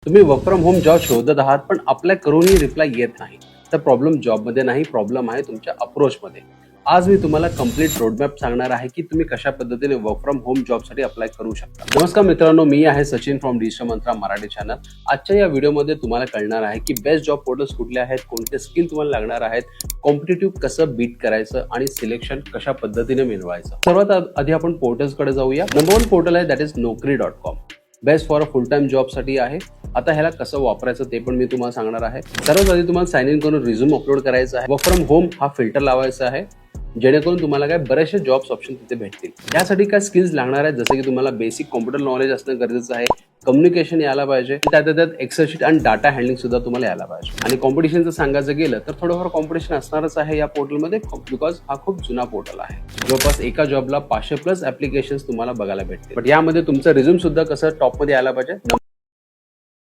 तुम्ही work from home job शोधत आहात पण अप्लाय करूनही रिप्लाय येत नाही, तर प्रॉब्लेम जॉबमध्ये नाही, प्रॉब्लेम आहे तुमच्या अप्रोचमध्ये. आज मी तुम्हाला कंप्लीट रोडमॅप सांगणार आहे की तुम्ही कशा पद्धतीने वर्क फ्रॉम होम जॉबसाठी अप्लाय करू शकता. नमस्कार मित्रांनो, मी आहे Sachin from digital Mantra Marathi channel. आजच्या या व्हिडिओमध्ये तुम्हाला कळणार आहे की बेस्ट जॉब पोर्टल्स कुठले आहेत, कोणते स्किल तुम्हाला लागणार आहेत, कॉम्पिटिटिव्ह कसं बीट करायचं आणि सिलेक्शन कशा पद्धतीने मिळवायचं. सर्वात आधी आपण पोर्टल्सकडे जाऊया. नंबर 1 पोर्टल आहे that is Naukri.com. Best for full time जॉबसाठी आहे. आता ह्याला कसं वापरायचं ते पण मी तुम्हाला सांगणार आहे. सर्वात आधी तुम्हाला साइन इन करून रिझ्यूम अपलोड करायचा आहे. वर्क फ्रॉम होम हा फिल्टर लावायचा आहे, जेणेकरून तुम्हाला काय बरेचसे जॉब्स ऑप्शन तिथे भेटतील. यासाठी काय स्किल्स लागणार आहेत, जसं की तुम्हाला बेसिक कॉम्प्युटर नॉलेज असणं गरजेचं आहे, कम्युनिकेशन यायला पाहिजे, त्यात एक्सेल शीट आणि डाटा हँडलिंग सुद्धा तुम्हाला यायला पाहिजे. आणि कॉम्पिटिशनचं सांगायचं गेलं तर थोडंफार कॉम्पिटिशन असणारच आहे या पोर्टलमध्ये, बिकॉज हा खूप जुना पोर्टल आहे. जवळपास एका जॉबला 500+ ऍप्लिकेशन्स तुम्हाला बघायला भेटतील. बट यामध्ये तुमचं रिझ्यूम सुद्धा कसं टॉपमध्ये यायला पाहिजे,